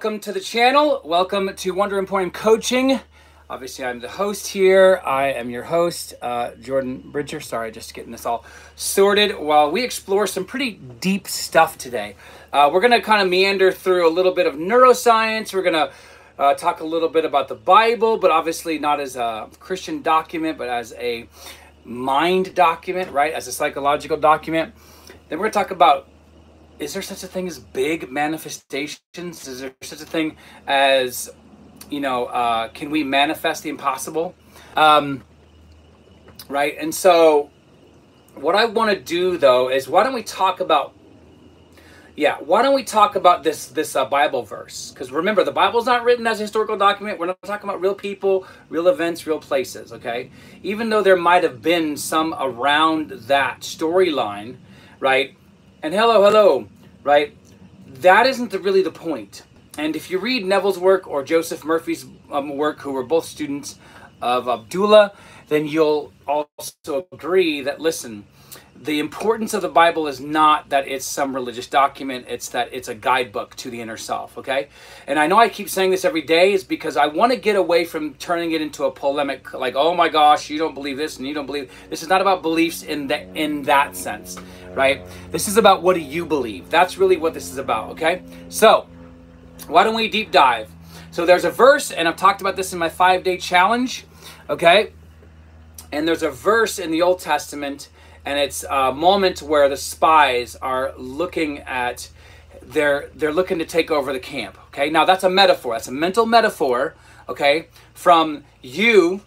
welcome to the channel. Welcome to Wonder Emporium Coaching. Obviously, I'm the host here. I am your host, Jordan Bridger. Sorry, just getting this all sorted while we explore some pretty deep stuff today. We're going to kind of meander through a little bit of neuroscience. We're going to talk a little bit about the Bible, but obviously not as a Christian document, but as a mind document, right? As a psychological document. Then we're going to talk about, is there such a thing as big manifestations? Is there such a thing as, can we manifest the impossible? Right? And so what I want to do, though, is why don't we talk about this Bible verse? Because remember, the Bible's not written as a historical document. We're not talking about real people, real events, real places, okay? Even though there might have been some around that storyline, right? And hello, right? That isn't really the point. And if you read Neville's work or Joseph Murphy's work, who were both students of Abdullah, then you'll also agree that, listen, the importance of the Bible is not that it's some religious document, it's that it's a guidebook to the inner self, okay? And I know I keep saying this every day is because I want to get away from turning it into a polemic, like, oh my gosh, you don't believe this and you don't believe... This is not about beliefs in that sense, right? This is about, what do you believe? That's really what this is about, okay? So, why don't we deep dive? So there's a verse, and I've talked about this in my 5-day challenge, okay? And there's a verse in the Old Testament, and it's a moment where the spies are looking at, they're looking to take over the camp, okay? Now that's a metaphor, that's a mental metaphor, okay? From you,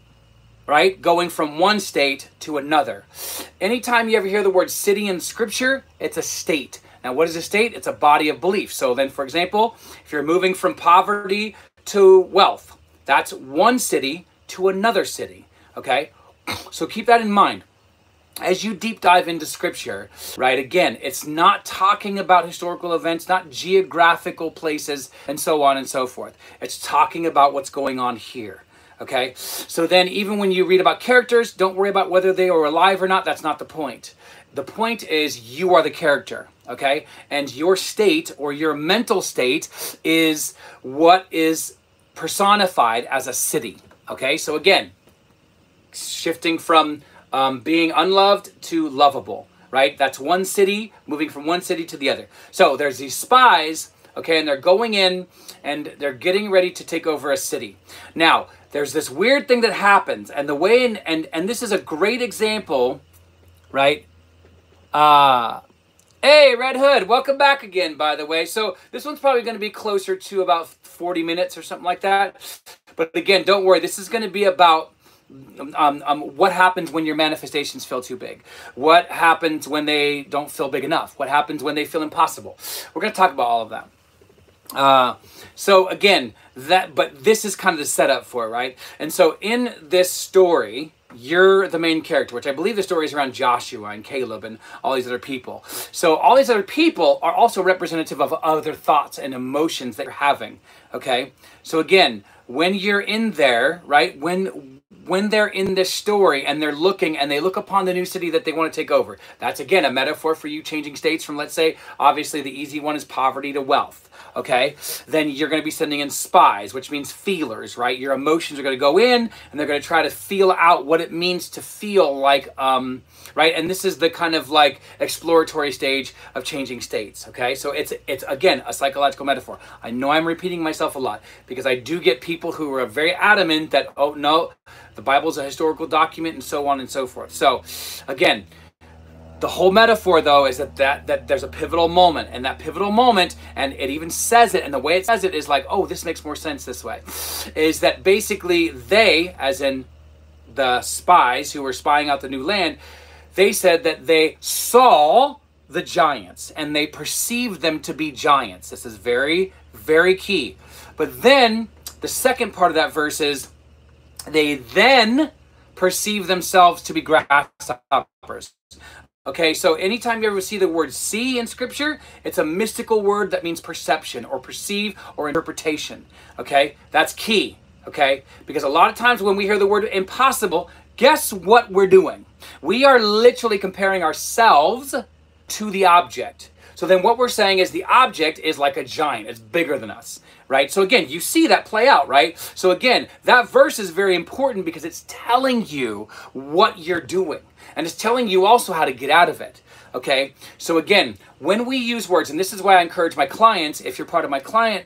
right, going from one state to another. Anytime you ever hear the word city in Scripture, it's a state. Now what is a state? It's a body of belief. So then, for example, if you're moving from poverty to wealth, that's one city to another city, okay? So keep that in mind. As you deep dive into Scripture, right, again, it's not talking about historical events, not geographical places, and so on and so forth. It's talking about what's going on here, okay? So then even when you read about characters, don't worry about whether they are alive or not. That's not the point. The point is you are the character, okay? And your state or your mental state is what is personified as a city, okay? So again, shifting from being unloved to lovable, right? That's one city, moving from one city to the other. So there's these spies, okay, and they're going in and they're getting ready to take over a city. Now, there's this weird thing that happens, and the way, and this is a great example, right? Hey, Red Hood, welcome back again, by the way. So this one's probably going to be closer to about 40 minutes or something like that. But again, don't worry, this is going to be about what happens when your manifestations feel too big? What happens when they don't feel big enough? What happens when they feel impossible? We're going to talk about all of that. So again, but this is kind of the setup for it, right? And so in this story, you're the main character, which I believe the story is around Joshua and Caleb and all these other people. So all these other people are also representative of other thoughts and emotions that you're having, okay? So again, when you're in there, right, when they're in this story and they're looking and they look upon the new city that they want to take over, that's again a metaphor for you changing states from, let's say, obviously the easy one is poverty to wealth, okay? Then you're going to be sending in spies, which means feelers, right? Your emotions are going to go in and they're going to try to feel out what it means to feel like, right? And this is the kind of like exploratory stage of changing states, okay? So it's again a psychological metaphor. I know I'm repeating myself a lot because I do get people who are very adamant that, oh no, the Bible is a historical document and so on and so forth. So again, the whole metaphor, though, is that there's a pivotal moment, and that pivotal moment, and it even says it, and the way it says it is like, oh, this makes more sense this way, is that basically they, as in the spies who were spying out the new land, they said that they saw the giants, and they perceived them to be giants. This is very, very key. But then, the second part of that verse is, they then perceive themselves to be grasshoppers. Okay, so anytime you ever see the word see in Scripture, it's a mystical word that means perception or perceive or interpretation. Okay, that's key. Okay, because a lot of times when we hear the word impossible, guess what we're doing? We are literally comparing ourselves to the object. So then what we're saying is the object is like a giant. It's bigger than us, right? So again, you see that play out, right? So again, that verse is very important because it's telling you what you're doing. And it's telling you also how to get out of it, okay? So again, when we use words, and this is why I encourage my clients, if you're part of my client,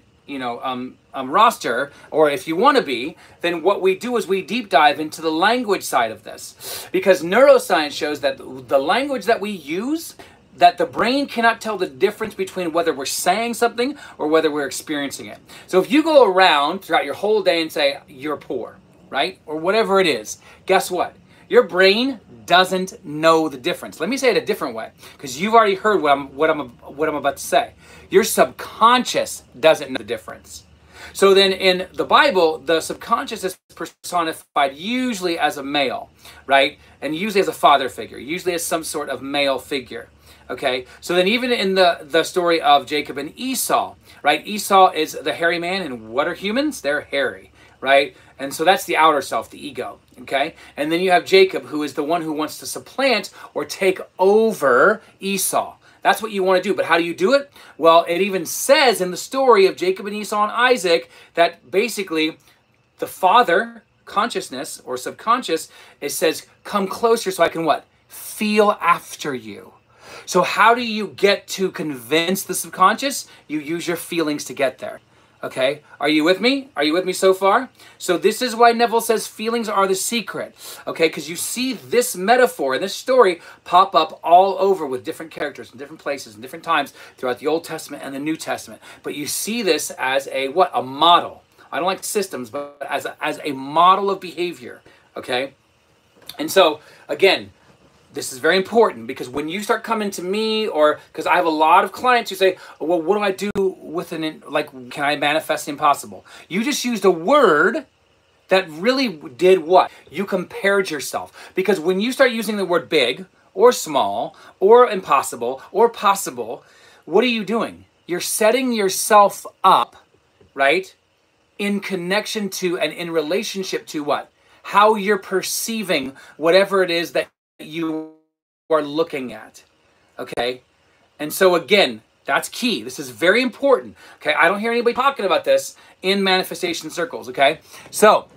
roster, or if you want to be, then what we do is we deep dive into the language side of this. Because neuroscience shows that the language that we use, that the brain cannot tell the difference between whether we're saying something or whether we're experiencing it. So if you go around throughout your whole day and say, you're poor, right? Or whatever it is, guess what? Your brain doesn't know the difference. Let me say it a different way, because you've already heard what I'm about to say. Your subconscious doesn't know the difference. So then in the Bible, the subconscious is personified usually as a male, right? And usually as a father figure, usually as some sort of male figure. Okay, so then even in the story of Jacob and Esau, right? Esau is the hairy man, and what are humans? They're hairy, right? And so that's the outer self, the ego, okay? And then you have Jacob, who is the one who wants to supplant or take over Esau. That's what you want to do, but how do you do it? Well, it even says in the story of Jacob and Esau and Isaac that basically the father consciousness or subconscious, it says, come closer so I can what? Feel after you. So how do you get to convince the subconscious? You use your feelings to get there. Okay, are you with me? Are you with me so far? So this is why Neville says feelings are the secret. Okay, because you see this metaphor and this story pop up all over with different characters in different places and different times throughout the Old Testament and the New Testament. But you see this as a what? A model. I don't like systems, but as a model of behavior. Okay, and so again, this is very important, because when you start coming to me, or because I have a lot of clients who say, well, what do I do with can I manifest the impossible? You just used a word that really did what? You compared yourself. Because when you start using the word big or small or impossible or possible, what are you doing? You're setting yourself up, right? In connection to and in relationship to what? How you're perceiving whatever it is that you are looking at, okay? And so again, that's key. This is very important, okay? I don't hear anybody talking about this in manifestation circles, okay? So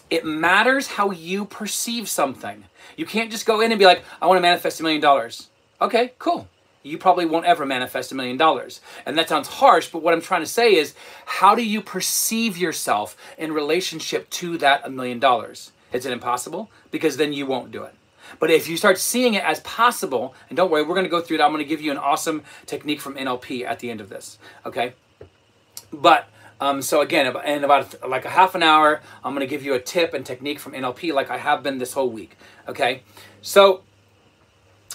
it matters how you perceive something. You can't just go in and be like, I want to manifest $1 million. Okay, cool. You probably won't ever manifest $1 million. And that sounds harsh, but what I'm trying to say is, how do you perceive yourself in relationship to that $1 million? Is it impossible? Because then you won't do it. But if you start seeing it as possible, and don't worry, we're going to go through that. I'm going to give you an awesome technique from NLP at the end of this, okay? But, so again, in about like a half an hour, I'm going to give you a tip and technique from NLP like I have been this whole week, okay? So,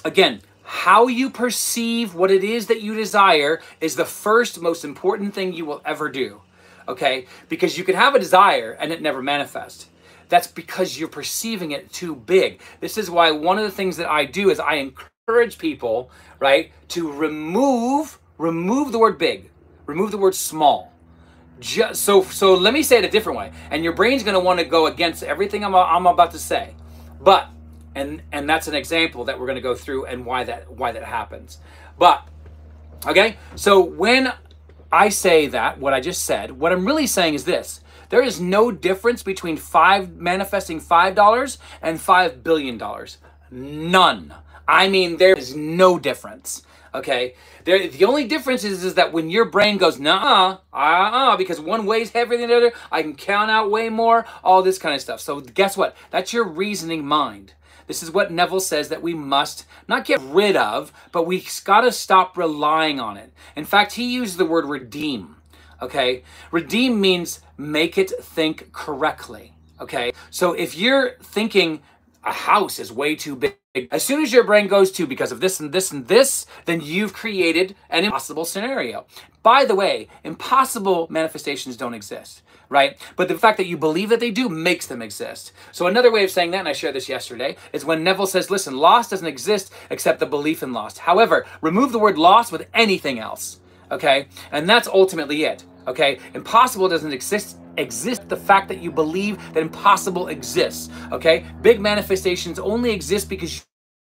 again, how you perceive what it is that you desire is the first most important thing you will ever do, okay? Because you can have a desire and it never manifests. That's because you're perceiving it too big. This is why one of the things that I do is I encourage people, right, to remove the word big, remove the word small. So let me say it a different way. And your brain's going to want to go against everything I'm about to say. But, and that's an example that we're going to go through and why that happens. But, okay, so when I say that, what I just said, what I'm really saying is this. There is no difference between manifesting $5 and $5 billion. None. I mean, there is no difference. Okay? The only difference is that when your brain goes, nah, because one weighs heavier than the other, I can count out way more, all this kind of stuff. So guess what? That's your reasoning mind. This is what Neville says that we must not get rid of, but we got to stop relying on it. In fact, he used the word redeem. Okay, redeem means make it think correctly. Okay, so if you're thinking a house is way too big, as soon as your brain goes to because of this and this and this, then you've created an impossible scenario. By the way, impossible manifestations don't exist, right? But the fact that you believe that they do makes them exist. So another way of saying that, and I shared this yesterday, is when Neville says, listen, loss doesn't exist except the belief in loss. However, remove the word loss with anything else, okay? And that's ultimately it. Okay, impossible doesn't exist the fact that you believe that impossible exists. Okay, big manifestations only exist because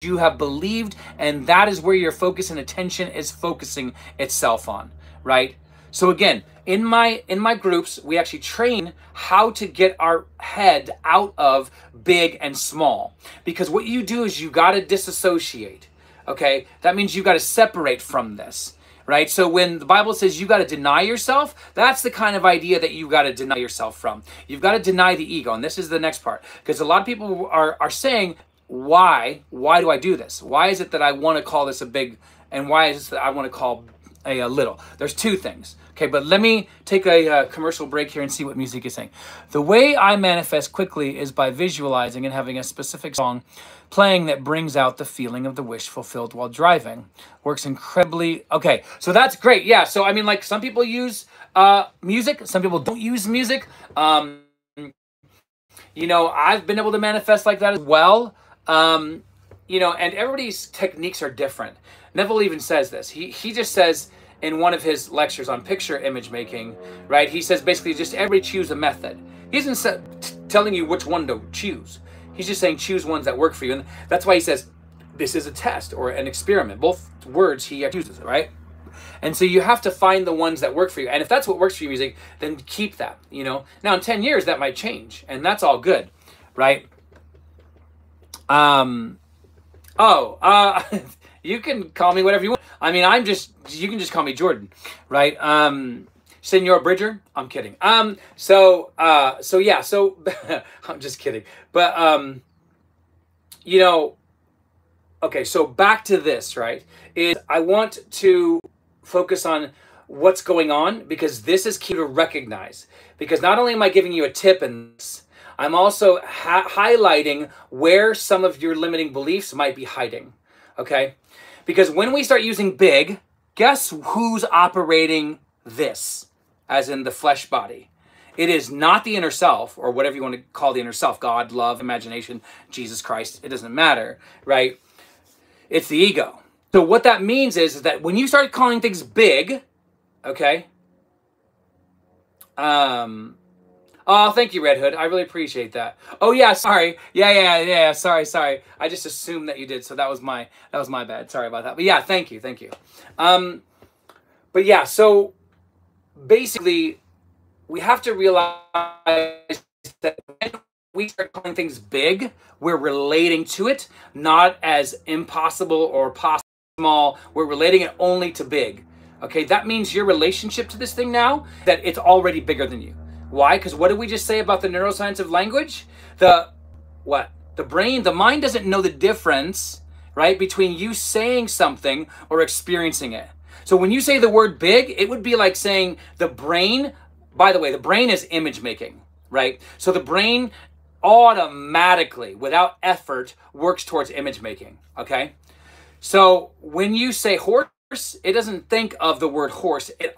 you have believed, and that is where your focus and attention is focusing itself on, right? So again, in my groups, we actually train how to get our head out of big and small. Because what you do is you got to disassociate. Okay? That means you got to separate from this. Right? So when the Bible says you got to deny yourself, that's the kind of idea that you got to deny yourself from. You've got to deny the ego. And this is the next part. Because a lot of people are saying, why do I do this? Why is it that I want to call this a big, and why is it that I want to call a little? There's two things. Okay, but let me take a commercial break here and see what music is saying. The way I manifest quickly is by visualizing and having a specific song playing that brings out the feeling of the wish fulfilled while driving. Works incredibly. Okay, so that's great. Yeah, so I mean, like, some people use music, some people don't use music. You know, I've been able to manifest like that as well. You know, and everybody's techniques are different. Neville even says this. He just says in one of his lectures on picture image making, right? He says basically just everybody choose a method. He isn't telling you which one to choose. He's just saying choose ones that work for you. And that's why he says this is a test or an experiment. Both words he uses, right? And so you have to find the ones that work for you. And if that's what works for your music, then keep that, you know. Now in 10 years, that might change. And that's all good, right? You can call me whatever you want. I mean, you can just call me Jordan, right? Senor Bridger, I'm kidding. So yeah, so I'm just kidding. But, you know, okay, so back to this, right? Is I want to focus on what's going on, because this is key to recognize. Because not only am I giving you a tip in this, I'm also highlighting where some of your limiting beliefs might be hiding, okay? Because when we start using big, guess who's operating this, as in the flesh body? It is not the inner self, or whatever you want to call the inner self, God, love, imagination, Jesus Christ, it doesn't matter, right? It's the ego. So what that means is that when you start calling things big, okay? Oh, thank you, Red Hood. I really appreciate that. Oh yeah, sorry. Yeah. Sorry. I just assumed that you did, so that was my bad. Sorry about that. But yeah, thank you. But yeah, so basically, we have to realize that when we start calling things big, we're relating to it, not as impossible or possible small. We're relating it only to big. Okay, that means your relationship to this thing now, that it's already bigger than you. Why? Because what did we just say about the neuroscience of language? The brain, the mind doesn't know the difference, right, between you saying something or experiencing it. So when you say the word big, it would be like saying the brain, by the way, the brain is image making, right? So the brain automatically, without effort, works towards image making, okay? So when you say horse, it doesn't think of the word horse. It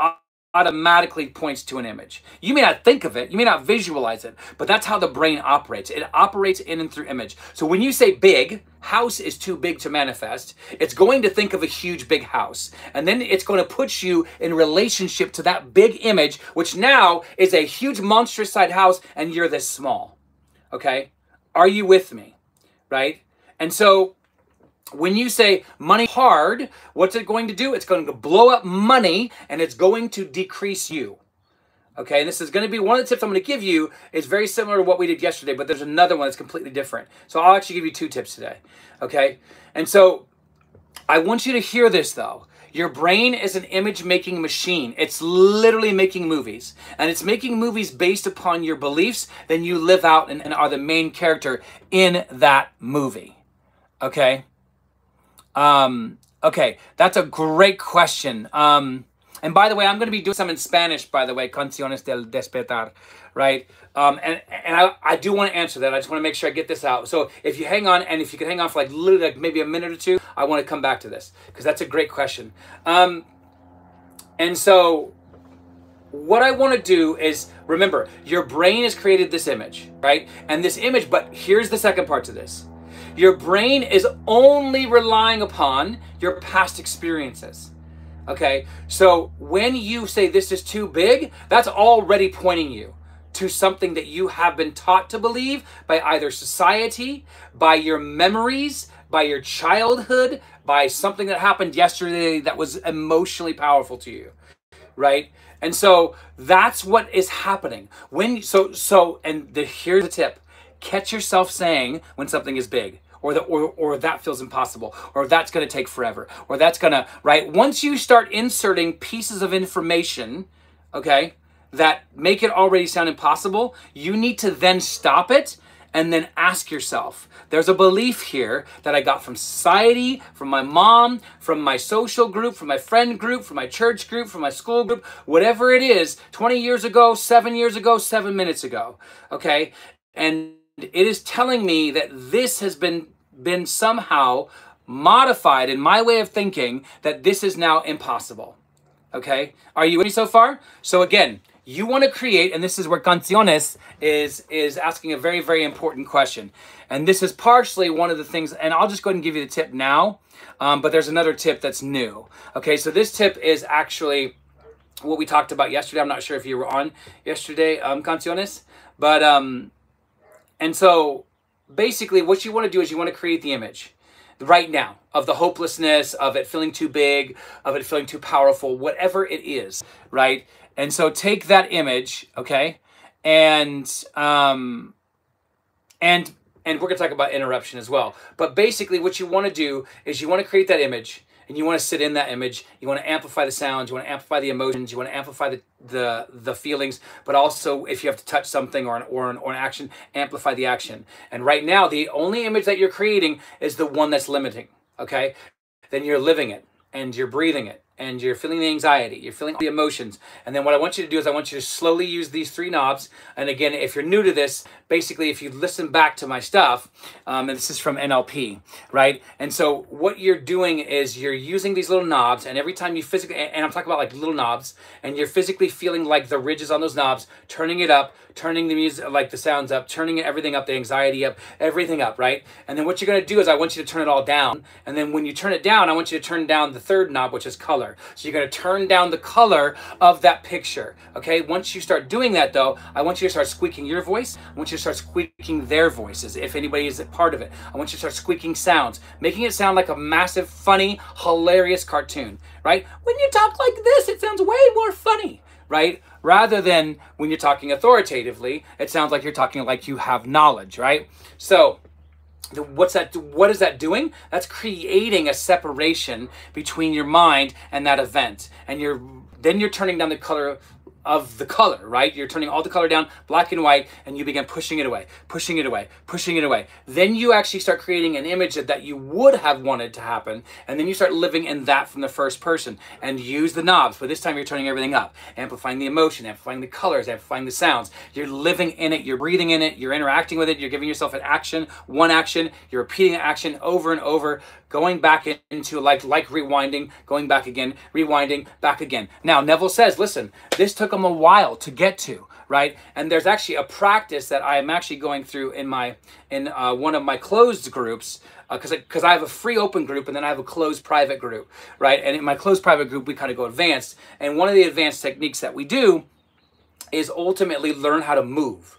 automatically points to an image. You may not think of it, you may not visualize it, but that's how the brain operates. It operates in and through image. So when you say big, house is too big to manifest, it's going to think of a huge big house. And then it's going to put you in relationship to that big image, which now is a huge monstrous sized house, and you're this small. Okay? Are you with me? Right? And so when you say money hard, what's it going to do? It's going to blow up money, and it's going to decrease you. Okay, and this is going to be one of the tips I'm going to give you. Is very similar to what we did yesterday, but there's another one that's completely different. So I'll actually give you 2 tips today. Okay, and so I want you to hear this though. Your brain is an image-making machine. It's literally making movies. And it's making movies based upon your beliefs. Then you live out and are the main character in that movie. Okay? Okay, that's a great question. And by the way, I'm going to be doing some in Spanish, by the way, Canciones del Despertar, right? And I do want to answer that. I just want to make sure I get this out. So if you hang on, and if you can hang on for like literally like maybe a minute or two, I want to come back to this, because that's a great question. And so what I want to do is, remember, your brain has created this image, right? And this image, but here's the second part to this. Your brain is only relying upon your past experiences. Okay, so when you say this is too big, that's already pointing you to something that you have been taught to believe by either society, by your memories, by your childhood, by something that happened yesterday that was emotionally powerful to you, right? And so that's what is happening. Here's the tip. Catch yourself saying when something is big, or that feels impossible, or that's going to take forever, or that's going to, right? Once you start inserting pieces of information, okay, that make it already sound impossible, you need to then stop it and then ask yourself, there's a belief here that I got from society, from my mom, from my social group, from my friend group, from my church group, from my school group, whatever it is, 20 years ago, 7 years ago, 7 minutes ago, okay? And it is telling me that this has been somehow modified in my way of thinking, that this is now impossible, okay? Are you with me so far? So again, you want to create, and this is where Canciones is asking a very, very important question. And this is partially one of the things, and I'll just go ahead and give you the tip now, but there's another tip that's new. Okay, so this tip is actually what we talked about yesterday. I'm not sure if you were on yesterday, Canciones, but, and so basically what you want to do is you want to create the image right now of the hopelessness, of it feeling too big, of it feeling too powerful, whatever it is, right? And so take that image, okay, and we're going to talk about interruption as well. But basically what you want to do is you want to create that image, and you want to sit in that image. You want to amplify the sounds, you want to amplify the emotions, you want to amplify the feelings, but also if you have to touch something or an action, amplify the action. And right now, the only image that you're creating is the one that's limiting, okay? Then you're living it, and you're breathing it, and you're feeling the anxiety, you're feeling the emotions. And then what I want you to do is I want you to slowly use these 3 knobs. And again, if you're new to this, basically if you listen back to my stuff, and this is from NLP, right? And so what you're doing is you're using these little knobs, and every time you physically, and I'm talking about like little knobs, and you're physically feeling like the ridges on those knobs, turning it up, turning the music, like the sounds up, turning everything up, the anxiety up, everything up, right? And then what you're going to do is I want you to turn it all down. And then when you turn it down, I want you to turn down the 3rd knob, which is color. So you're going to turn down the color of that picture, okay? Once you start doing that, though, I want you to start squeaking your voice. I want you to start squeaking their voices, if anybody is a part of it. I want you to start squeaking sounds, making it sound like a massive, funny, hilarious cartoon, right? When you talk like this, it sounds way more funny, right? Rather than when you're talking authoritatively, it sounds like you're talking like you have knowledge, right? So what is that doing? That's creating a separation between your mind and that event. And then you're turning down the color of the color, right? You're turning all the color down, black and white, and you begin pushing it away, pushing it away, pushing it away. Then you actually start creating an image that you would have wanted to happen, and then you start living in that from the first person, and use the knobs, but this time you're turning everything up, amplifying the emotion, amplifying the colors, amplifying the sounds. You're living in it, you're breathing in it, you're interacting with it, you're giving yourself an action, one action, you're repeating the action over and over, going back into like rewinding, going back again, rewinding, back again. Now, Neville says, listen, this took him a while to get to, right? And there's actually a practice that I am actually going through in one of my closed groups, because I have a free open group and then I have a closed private group, right? And in my closed private group, we kind of go advanced. And one of the advanced techniques that we do is ultimately learn how to move.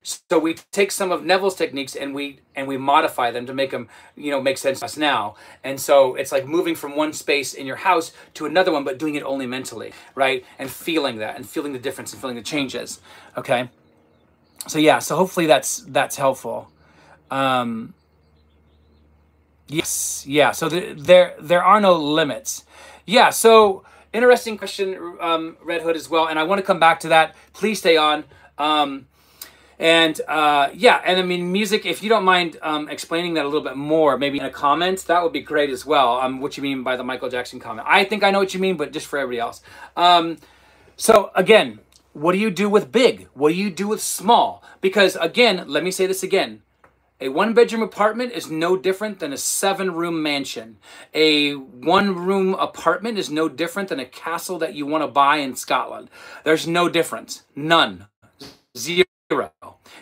So we take some of Neville's techniques and we modify them to make them, make sense to us now. And so it's like moving from one space in your house to another one, but doing it only mentally, right? And feeling that, and feeling the difference, and feeling the changes. Okay. So yeah. So hopefully that's helpful. Yes. Yeah. So there are no limits. Yeah. So interesting question, Red Hood, as well. And I want to come back to that. Please stay on. Yeah, and I mean, music, if you don't mind explaining that a little bit more, maybe in a comment, that would be great as well. What you mean by the Michael Jackson comment. I think I know what you mean, but just for everybody else. So again, what do you do with big? What do you do with small? Because again, let me say this again. A 1-bedroom apartment is no different than a 7-room mansion. A 1-room apartment is no different than a castle that you want to buy in Scotland. There's no difference. None. Zero.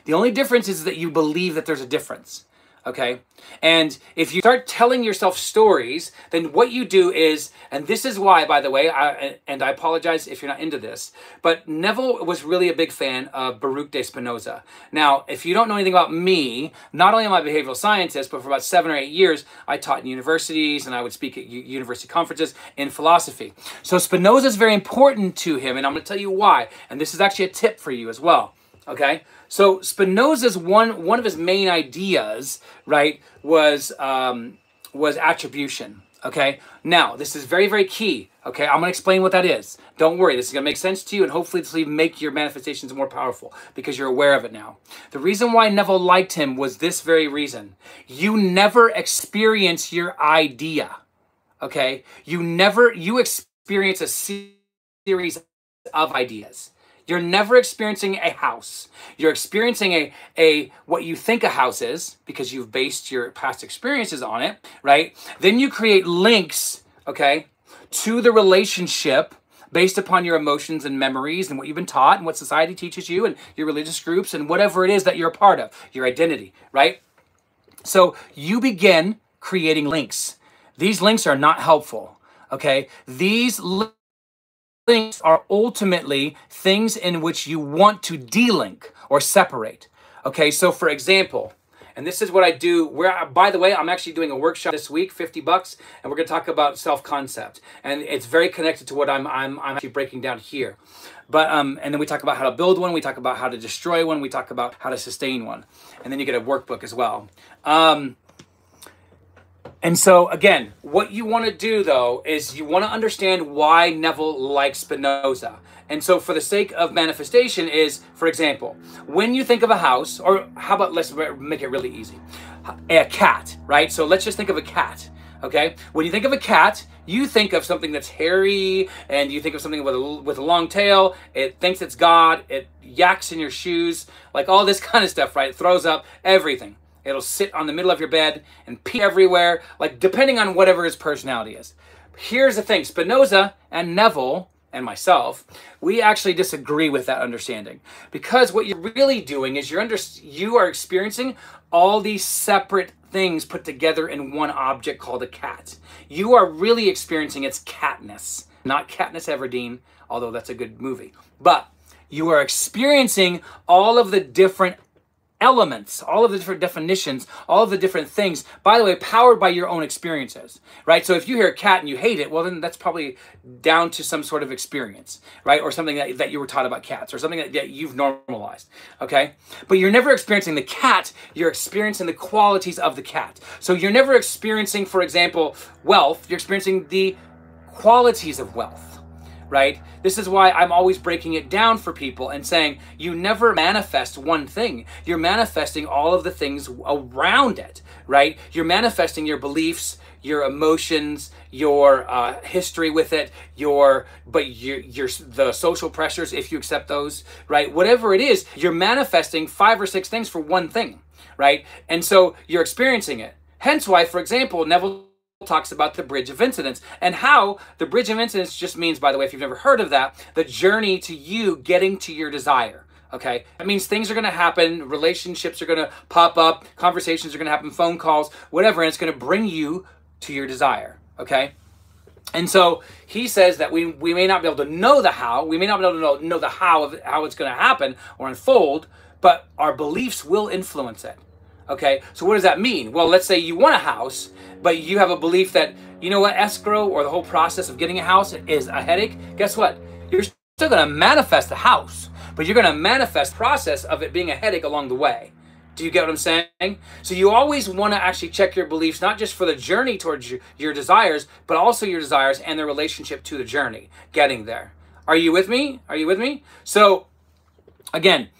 The only difference is that you believe that there's a difference. Okay. And if you start telling yourself stories, then what you do is, and this is why, by the way, I apologize if you're not into this, but Neville was really a big fan of Baruch de Spinoza. Now, if you don't know anything about me, not only am I a behavioral scientist, but for about 7 or 8 years, I taught in universities and I would speak at university conferences in philosophy. So Spinoza is very important to him, and I'm going to tell you why. And this is actually a tip for you as well. Okay, so Spinoza's one of his main ideas, right, was attribution. Okay, now this is very, very key. Okay, I'm gonna explain what that is. Don't worry, this is gonna make sense to you, and hopefully this will even make your manifestations more powerful because you're aware of it now. The reason why Neville liked him was this very reason: you never experience your idea. Okay, you experience a series of ideas. You're never experiencing a house. You're experiencing a what you think a house is because you've based your past experiences on it, right? Then you create links, okay, to the relationship based upon your emotions and memories and what you've been taught and what society teaches you and your religious groups and whatever it is that you're a part of, your identity, right? So you begin creating links. These links are not helpful, okay? These links are ultimately things in which you want to delink or separate. Okay, so for example, and this is what I do, where, by the way, I'm actually doing a workshop this week, $50, and we're going to talk about self-concept. And it's very connected to what I'm actually breaking down here. But and then we talk about how to build one, we talk about how to destroy one, we talk about how to sustain one. And then you get a workbook as well. And so, again, what you want to do, though, is you want to understand why Neville likes Spinoza. And so for the sake of manifestation is, for example, when you think of a house, or how about let's make it really easy, a cat, right? So let's just think of a cat, okay? When you think of a cat, you think of something that's hairy, and you think of something with a long tail. It thinks it's God. It yaks in your shoes, like all this kind of stuff, right? It throws up everything. It'll sit on the middle of your bed and pee everywhere, like depending on whatever his personality is. Here's the thing, Spinoza and Neville and myself, we actually disagree with that understanding. Because what you're really doing is you are experiencing all these separate things put together in one object called a cat. You are really experiencing its catness, not Katniss Everdeen, although that's a good movie. But you are experiencing all of the different elements, all of the different definitions, all of the different things, by the way, powered by your own experiences, right? So if you hear a cat and you hate it, well, then that's probably down to some sort of experience, right? Or something that you were taught about cats, or something that you've normalized, okay? But you're never experiencing the cat, you're experiencing the qualities of the cat. So you're never experiencing, for example, wealth, you're experiencing the qualities of wealth. Right? This is why I'm always breaking it down for people and saying you never manifest one thing. You're manifesting all of the things around it, right? You're manifesting your beliefs, your emotions, your history with it, the social pressures, if you accept those, right? Whatever it is, you're manifesting 5 or 6 things for one thing, right? And so you're experiencing it. Hence why, for example, Neville talks about the bridge of incidents and how the bridge of incidents just means, by the way, if you've never heard of that, the journey to you getting to your desire. Okay, that means things are going to happen, relationships are going to pop up, conversations are going to happen, phone calls, whatever, and it's going to bring you to your desire. Okay, and so he says that we may not be able to know the how, we may not be able to know the how of how it's going to happen or unfold, but our beliefs will influence it. Okay, so what does that mean? Well, let's say you want a house, but you have a belief that, you know what, escrow or the whole process of getting a house is a headache. Guess what? You're still going to manifest the house, but you're going to manifest the process of it being a headache along the way. Do you get what I'm saying? So you always want to actually check your beliefs, not just for the journey towards your desires, but also your desires and the relationship to the journey, getting there. Are you with me? Are you with me? So, again,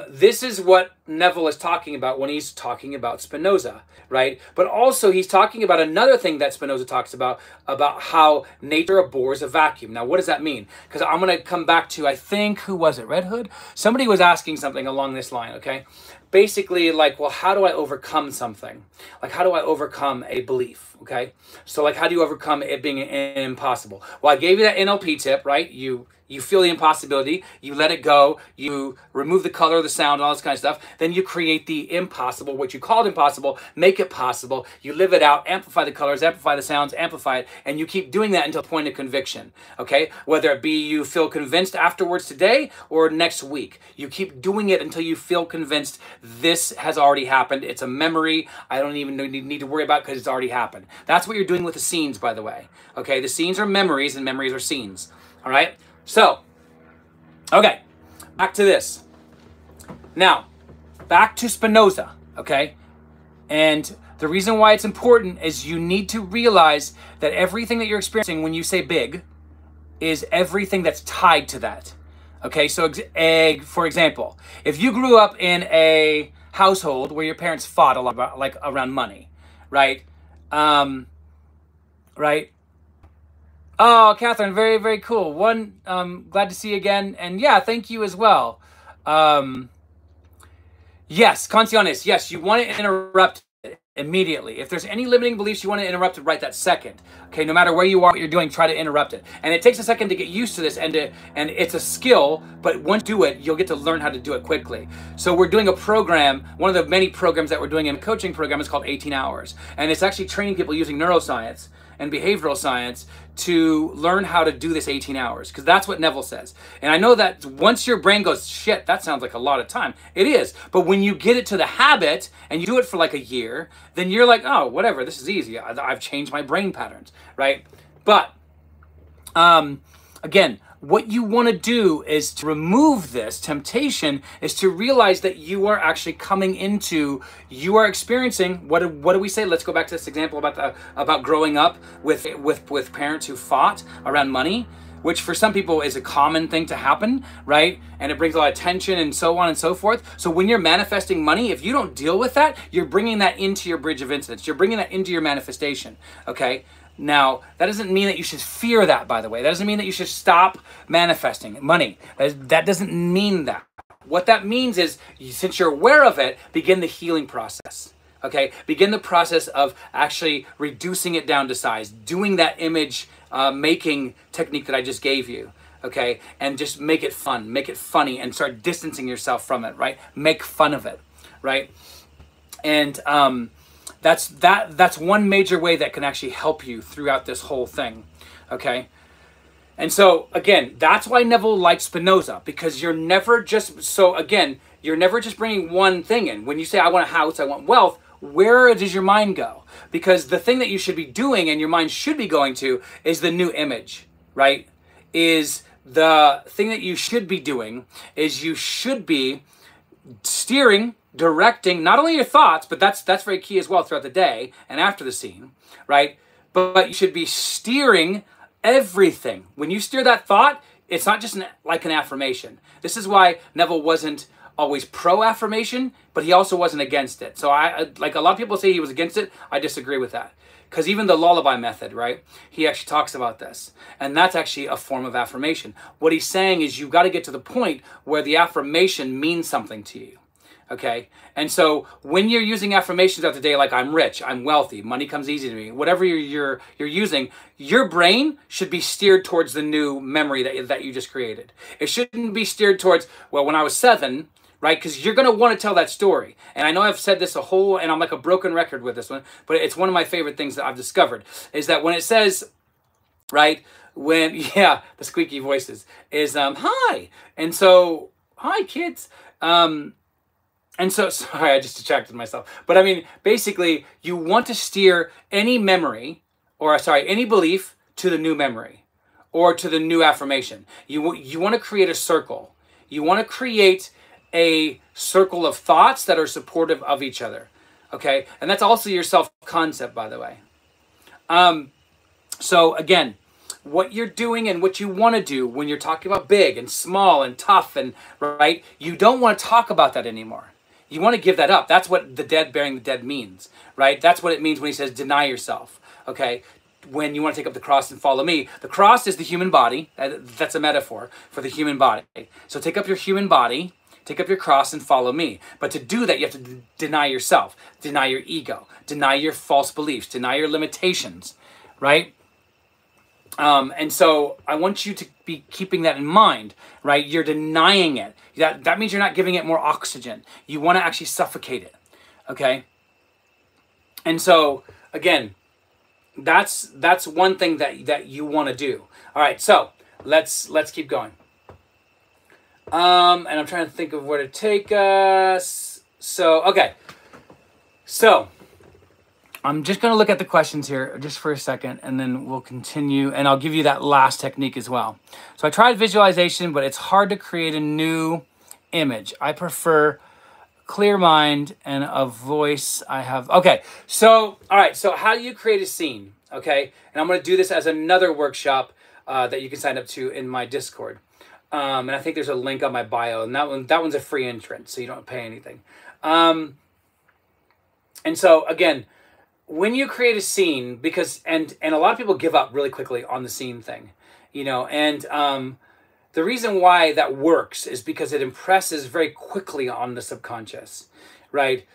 this is what Neville is talking about when he's talking about Spinoza, right? But also he's talking about another thing that Spinoza talks about how nature abhors a vacuum. Now, what does that mean? Because I'm going to come back to, I think, who was it? Red Hood? Somebody was asking something along this line, okay? Basically, like, well, how do I overcome something? Like, how do I overcome a belief, okay? So, like, how do you overcome it being impossible? Well, I gave you that NLP tip, right? You feel the impossibility, you let it go, you remove the color, the sound, all this kind of stuff. then you create the impossible, what you called impossible, make it possible. You live it out, amplify the colors, amplify the sounds, amplify it, and you keep doing that until the point of conviction, okay? Whether it be you feel convinced afterwards today or next week. You keep doing it until you feel convinced this has already happened. It's a memory I don't even need to worry about because it's already happened. That's what you're doing with the scenes, by the way, okay? The scenes are memories and memories are scenes, all right? So, okay, back to this. Now, back to Spinoza, okay? And the reason why it's important is you need to realize that everything that you're experiencing when you say big is everything that's tied to that, okay? So, for example, if you grew up in a household where your parents fought a lot about, like, around money, right? Right? Oh, Catherine, very, very cool. One, glad to see you again. And yeah, thank you as well. Yes, Conciones, yes, you want to interrupt it immediately. If there's any limiting beliefs, you want to interrupt it right that second. Okay, no matter where you are, what you're doing, try to interrupt it. And it takes a second to get used to this, and it's a skill, but once you do it, you'll get to learn how to do it quickly. So we're doing a program, one of the many programs that we're doing in a coaching program is called 18 Hours. And it's actually training people using neuroscience and behavioral science to learn how to do this 18 hours, because that's what Neville says. And I know that once your brain goes, shit, that sounds like a lot of time. It is. But when you get it to the habit and you do it for like a year, then you're like, oh, whatever, this is easy. I've changed my brain patterns, right? But again, what you want to do is to remove this temptation, is to realize that you are actually coming into, you are experiencing, what do we say? Let's go back to this example about growing up with parents who fought around money, which for some people is a common thing to happen, right? And it brings a lot of tension and so on and so forth. So when you're manifesting money, if you don't deal with that, you're bringing that into your bridge of incidence. You're bringing that into your manifestation, okay? Now, that doesn't mean that you should fear that, by the way. That doesn't mean that you should stop manifesting money. That doesn't mean that. What that means is, since you're aware of it, begin the healing process, okay? Begin the process of actually reducing it down to size, doing that image making technique that I just gave you, okay? And just make it fun, make it funny, and start distancing yourself from it, right? Make fun of it, right? And that's one major way that can actually help you throughout this whole thing, okay? And so, again, that's why Neville liked Spinoza, because you're never just, so again, you're never just bringing one thing in. When you say, I want a house, I want wealth, where does your mind go? Because the thing that you should be doing and your mind should be going to is the new image, right? Is the thing that you should be doing is you should be steering, directing not only your thoughts, but that's very key as well throughout the day and after the scene, right? But you should be steering everything. When you steer that thought, it's not just like an affirmation. This is why Neville wasn't always pro-affirmation, but he also wasn't against it. So I like a lot of people say he was against it. I disagree with that. Because even the lullaby method, right? He actually talks about this. And that's actually a form of affirmation. What he's saying is you've got to get to the point where the affirmation means something to you. Okay? And so when you're using affirmations throughout the day, like I'm rich, I'm wealthy, money comes easy to me, whatever you're using, your brain should be steered towards the new memory that you just created. It shouldn't be steered towards, well, when I was 7, right? Because you're going to want to tell that story. And I know I've said this and I'm like a broken record with this one, but it's one of my favorite things that I've discovered, is that when it says, right, the squeaky voices, is, hi. And so, hi, kids. And so, sorry, I just distracted myself. But I mean, basically, you want to steer any memory, any belief to the new memory or to the new affirmation. You want to create a circle. You want to create a circle of thoughts that are supportive of each other, okay? And that's also your self-concept, by the way. So again, what you're doing and what you want to do when you're talking about big and small and tough and right, you don't want to talk about that anymore. You want to give that up. That's what the dead bearing the dead means, right? That's what it means when he says deny yourself, okay? When you want to take up the cross and follow me. The cross is the human body. That's a metaphor for the human body. So take up your human body, take up your cross and follow me. But to do that, you have to deny yourself, deny your ego, deny your false beliefs, deny your limitations, right? And so I want you to be keeping that in mind, right? You're denying it. That means you're not giving it more oxygen. You want to actually suffocate it, okay? And so, again, that's one thing that you want to do. All right, so let's keep going. And I'm trying to think of where to take us. So, okay. So, I'm just going to look at the questions here just for a second, and then we'll continue, and I'll give you that last technique as well. So I tried visualization, but it's hard to create a new image. I prefer clear mind and a voice I have. Okay, so, all right, so how do you create a scene, okay? And I'm going to do this as another workshop that you can sign up to in my Discord. And I think there's a link on my bio, and that one's a free entrance, so you don't pay anything. And so, again, when you create a scene, because and a lot of people give up really quickly on the scene thing, you know, and the reason why that works is because it impresses very quickly on the subconscious, right?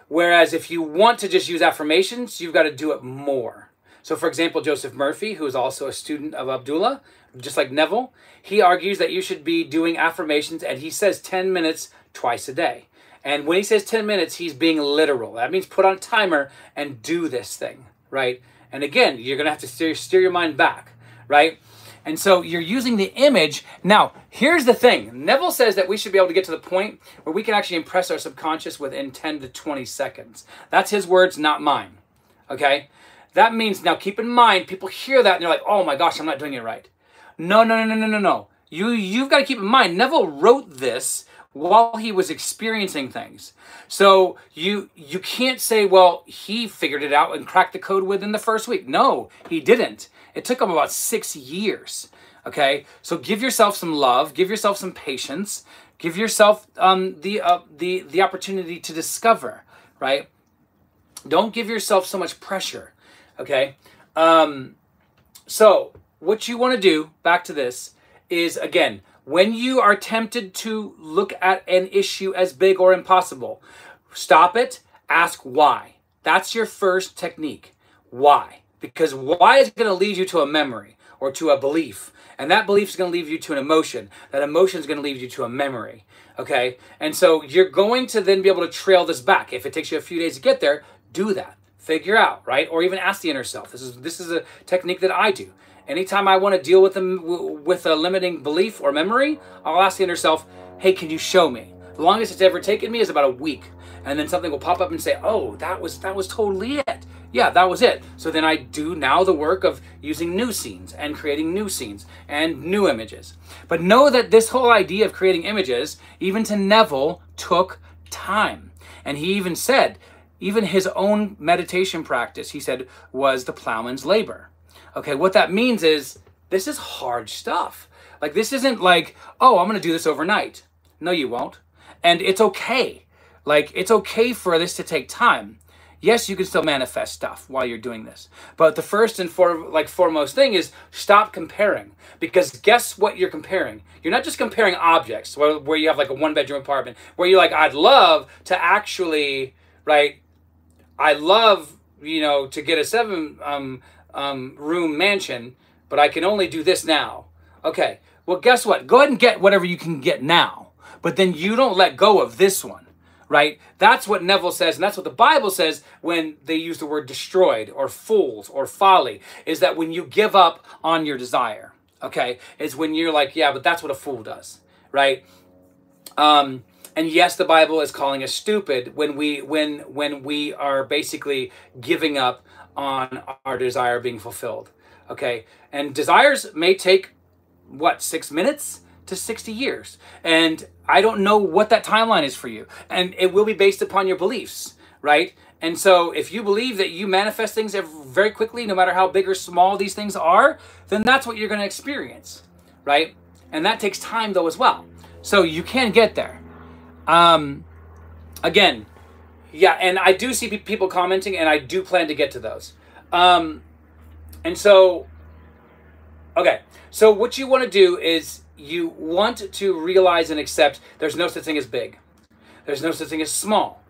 Whereas if you want to just use affirmations, you've got to do it more. So, for example, Joseph Murphy, who is also a student of Abdullah, just like Neville, he argues that you should be doing affirmations, and he says 10 minutes twice a day. And when he says 10 minutes, he's being literal. That means put on a timer and do this thing, right? And again, you're going to have to steer your mind back, right? And so you're using the image. Now, here's the thing. Neville says that we should be able to get to the point where we can actually impress our subconscious within 10 to 20 seconds. That's his words, not mine, okay? That means, now keep in mind, people hear that and they're like, oh my gosh, I'm not doing it right. No. You've got to keep in mind, Neville wrote this while he was experiencing things. So you can't say, well, he figured it out and cracked the code within the first week. No, he didn't. It took him about 6 years, okay? So give yourself some love, give yourself some patience, give yourself the opportunity to discover, right? Don't give yourself so much pressure, okay? So what you want to do, back to this, is, again, when you are tempted to look at an issue as big or impossible, stop it, ask why. That's your first technique. Why? Because why is going to lead you to a memory or to a belief. And that belief is going to lead you to an emotion. That emotion is going to lead you to a memory. Okay? And so you're going to then be able to trail this back. If it takes you a few days to get there, do that. Figure out, right? Or even ask the inner self. This is a technique that I do. Anytime I want to deal with a limiting belief or memory, I'll ask the inner self, hey, can you show me? The longest it's ever taken me is about a week. And then something will pop up and say, oh, that was totally it. Yeah, that was it. So then I do now the work of using new scenes and creating new scenes and new images. But know that this whole idea of creating images, even to Neville, took time. And he even said, even his own meditation practice, he said, was the plowman's labor. Okay, what that means is this is hard stuff. Like, this isn't like, oh, I'm going to do this overnight. No, you won't. And it's okay. Like, it's okay for this to take time. Yes, you can still manifest stuff while you're doing this. But the first and foremost thing is stop comparing. Because guess what you're comparing? You're not just comparing objects where you have like a one-bedroom apartment, where you're like, I'd love to actually, right? I love, you know, to get a 7-room mansion, but I can only do this now. Okay, well, guess what? Go ahead and get whatever you can get now. But then you don't let go of this one. Right? That's what Neville says, and that's what the Bible says when they use the word destroyed or fools or folly, is that when you give up on your desire, okay, is when you're like, yeah, but that's what a fool does, right? And yes, the Bible is calling us stupid when we are basically giving up on our desire being fulfilled, okay? And desires may take, what, 6 minutes to 60 years. And I don't know what that timeline is for you. And it will be based upon your beliefs, right? And so if you believe that you manifest things very quickly, no matter how big or small these things are, then that's what you're going to experience, right? And that takes time though as well. So you can get there. Again, yeah, and I do see people commenting, and I do plan to get to those. And so, okay, so what you want to do is you want to realize and accept there's no such thing as big. There's no such thing as small.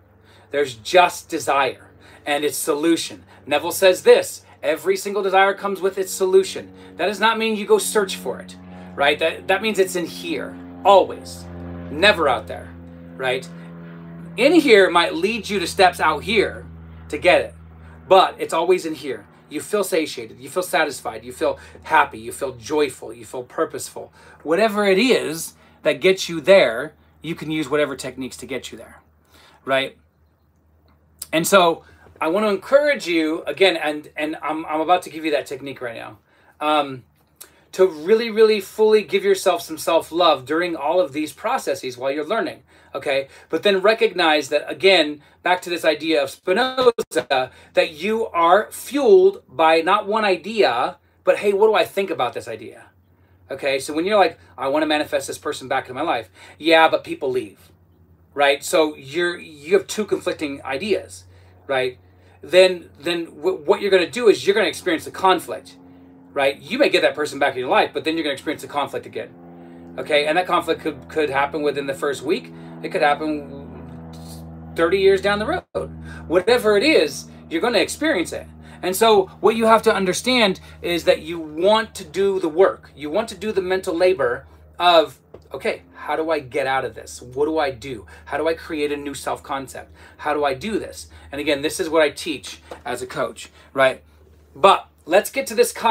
There's just desire and its solution. Neville says this, Every single desire comes with its solution. That does not mean you go search for it, right? That means it's in here, always, never out there, right? In here might lead you to steps out here to get it, but it's always in here. You feel satiated, you feel satisfied, you feel happy, you feel joyful, you feel purposeful. Whatever it is that gets you there, you can use whatever techniques to get you there, right? And so I want to encourage you again, and I'm about to give you that technique right now, to really, really fully give yourself some self-love during all of these processes while you're learning, okay? But then recognize that, again, back to this idea of Spinoza, that you are fueled by not one idea, but hey, what do I think about this idea? Okay, so when you're like, I want to manifest this person back in my life, yeah, but people leave, right? So you have two conflicting ideas, right? Then what you're going to do is you're going to experience the conflict, right? You may get that person back in your life, but then you're going to experience the conflict again, okay? And that conflict could happen within the first week. It could happen 30 years down the road. Whatever it is, you're going to experience it. And so what you have to understand is that you want to do the work. You want to do the mental labor of, okay, how do I get out of this? What do I do? How do I create a new self-concept? How do I do this? And again, this is what I teach as a coach, right? But let's get to this tip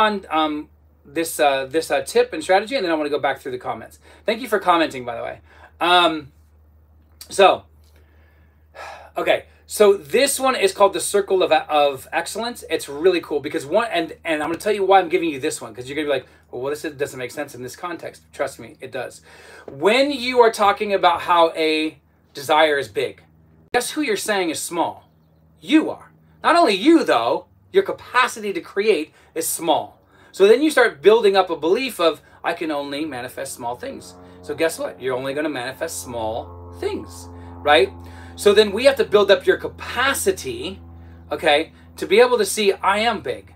and strategy, and then I want to go back through the comments. Thank you for commenting, by the way. So this one is called the Circle of Excellence. It's really cool because and I'm going to tell you why I'm giving you this one, because you're going to be like, well, this doesn't make sense in this context. Trust me, it does. When you are talking about how a desire is big, guess who you're saying is small? You are. Not only you, though, your capacity to create is small. So then you start building up a belief of, I can only manifest small things. So guess what? You're only going to manifest small things, right? So then we have to build up your capacity, okay, to be able to see I am big.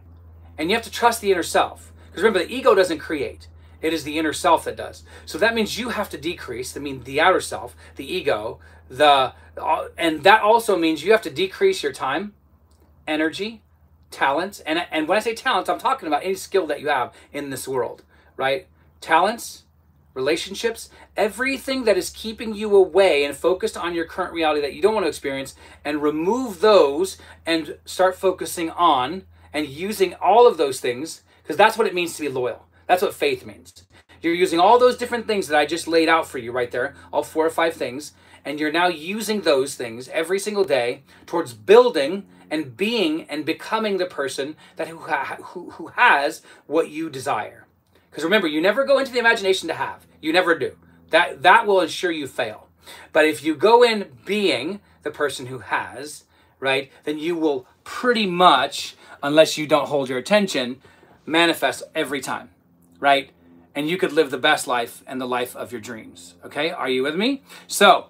And you have to trust the inner self. Because remember, the ego doesn't create. It is the inner self that does. So that means you have to decrease. That means the outer self, the ego, and that also means you have to decrease your time, energy, talents. And when I say talents, I'm talking about any skill that you have in this world, right? Talents, relationships, everything that is keeping you away and focused on your current reality that you don't want to experience, and remove those and start focusing on and using all of those things, because that's what it means to be loyal. That's what faith means. You're using all those different things that I just laid out for you right there, all 4 or 5 things, and you're now using those things every single day towards building and being and becoming the person that who has what you desire. Because remember, you never go into the imagination to have. You never do. That will ensure you fail. But if you go in being the person who has, right, then you will pretty much, unless you don't hold your attention, manifest every time, right? And you could live the best life and the life of your dreams. Okay, are you with me? So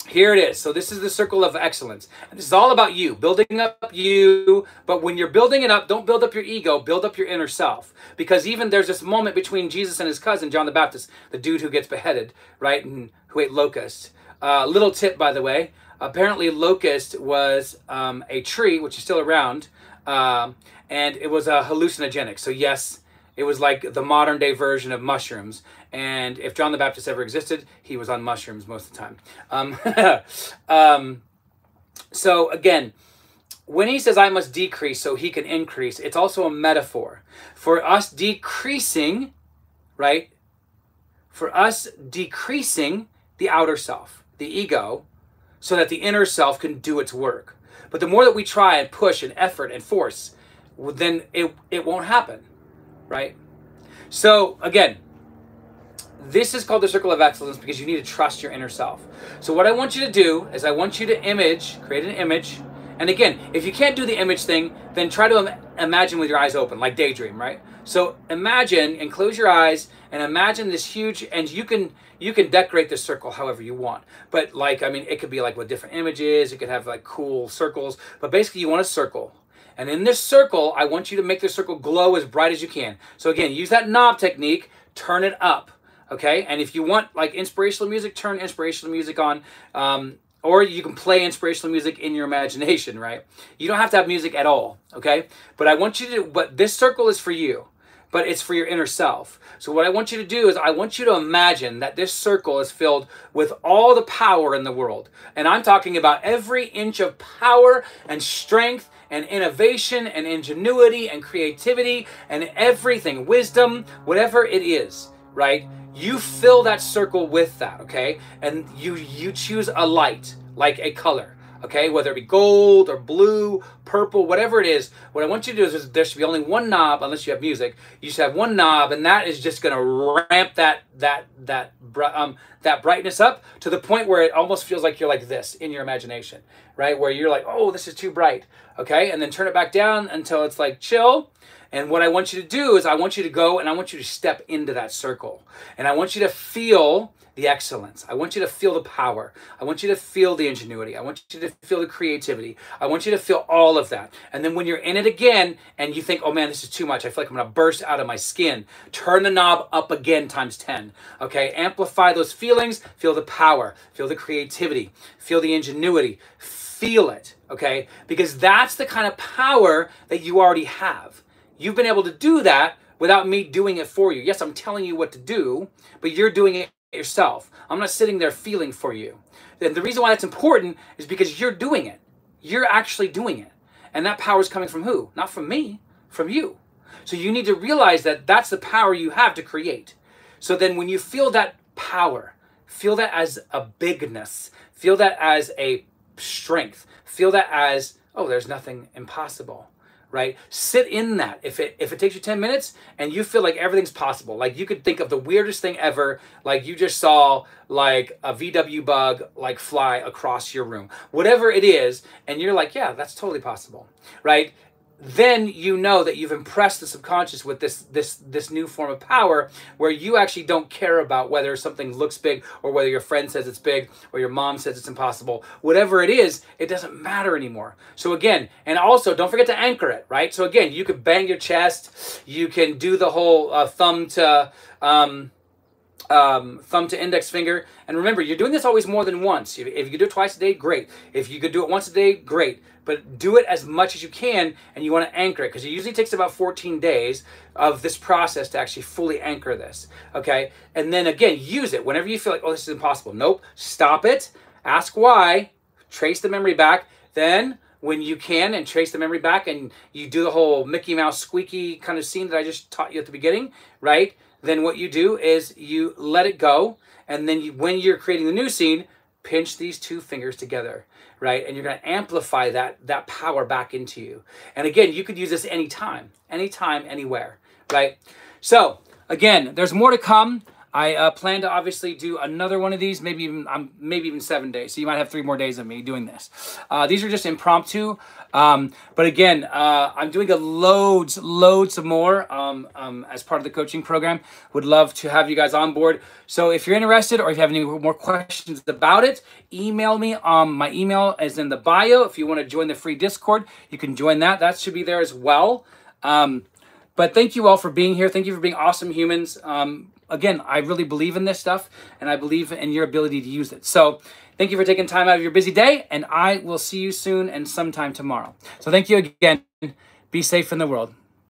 here it is. So this is the Circle of Excellence. And this is all about you, building up you. But when you're building it up, don't build up your ego, build up your inner self. Because even there's this moment between Jesus and his cousin, John the Baptist, the dude who gets beheaded, right, and who ate locusts. Little tip, by the way. Apparently locust was a tree, which is still around, and it was a hallucinogenic. So yes, it was like the modern day version of mushrooms. And if John the Baptist ever existed, he was on mushrooms most of the time. So again, when he says I must decrease so he can increase, it's also a metaphor for us decreasing, right? For us decreasing the outer self, the ego, so that the inner self can do its work. But the more that we try and push and effort and force, then it won't happen, right? So again, this is called the Circle of Excellence because you need to trust your inner self. So what I want you to do is I want you to create an image. And again, if you can't do the image thing, then try to imagine with your eyes open, like daydream, right? So imagine and close your eyes and imagine this huge, and you can decorate this circle however you want. But like, I mean, it could be like with different images, it could have like cool circles, but basically you want a circle. And in this circle, I want you to make the circle glow as bright as you can. So again, use that knob technique, turn it up, okay? And if you want like inspirational music, turn inspirational music on. or you can play inspirational music in your imagination, right? You don't have to have music at all, okay? But I want you to, but this circle is for you, but it's for your inner self. So what I want you to do is I want you to imagine that this circle is filled with all the power in the world. And I'm talking about every inch of power and strength and innovation and ingenuity and creativity and everything, wisdom, whatever it is, right? You fill that circle with that, okay? And you choose a light, like a color, okay? Whether it be gold or blue, purple, whatever it is. What I want you to do is there should be only one knob, unless you have music. You should have one knob, and that is just going to ramp that brightness up to the point where it almost feels like you're like this in your imagination, right? Where you're like, oh, this is too bright, okay? And then turn it back down until it's like chill. And what I want you to do is I want you to go and I want you to step into that circle. And I want you to feel the excellence. I want you to feel the power. I want you to feel the ingenuity. I want you to feel the creativity. I want you to feel all of that. And then when you're in it again and you think, oh man, this is too much. I feel like I'm going to burst out of my skin. Turn the knob up again times 10. Okay, amplify those feelings. Feel the power. Feel the creativity. Feel the ingenuity. Feel it, okay? Because that's the kind of power that you already have. You've been able to do that without me doing it for you. Yes, I'm telling you what to do, but you're doing it yourself. I'm not sitting there feeling for you. And the reason why that's important is because you're doing it. You're actually doing it. And that power is coming from who? Not from me, from you. So you need to realize that that's the power you have to create. So then when you feel that power, feel that as a bigness, feel that as a strength, feel that as, oh, there's nothing impossible. Right? Sit in that. If it takes you 10 minutes and you feel like everything's possible, like you could think of the weirdest thing ever, like you just saw like a VW bug like fly across your room, whatever it is, and you're like, yeah, that's totally possible, right? Then you know that you've impressed the subconscious with this new form of power where you actually don't care about whether something looks big or whether your friend says it's big or your mom says it's impossible. Whatever it is, it doesn't matter anymore. So again, and also don't forget to anchor it, right? So again, you could bang your chest, you can do the whole thumb to index finger. And remember, you're doing this always more than once. If you could do it twice a day, great. If you could do it once a day, great. But do it as much as you can, and you want to anchor it, because it usually takes about 14 days of this process to actually fully anchor this, okay? And then again, use it whenever you feel like, oh, this is impossible. Nope, stop it, ask why, trace the memory back, then when you can and trace the memory back and you do the whole Mickey Mouse squeaky kind of scene that I just taught you at the beginning, right? Then what you do is you let it go, and then when you're creating the new scene, pinch these two fingers together, right? And you're going to amplify that power back into you. And again, you could use this anytime, anywhere, right? So again, there's more to come. I plan to obviously do another one of these, maybe even 7 days. So you might have 3 more days of me doing this. These are just impromptu. But again, I'm doing loads of more as part of the coaching program. Would love to have you guys on board. So if you're interested or if you have any more questions about it, email me. My email is in the bio. If you want to join the free Discord, you can join that. That should be there as well. But thank you all for being here. Thank you for being awesome humans. Again, I really believe in this stuff, and I believe in your ability to use it. So thank you for taking time out of your busy day, and I will see you soon and sometime tomorrow. So thank you again. Be safe in the world.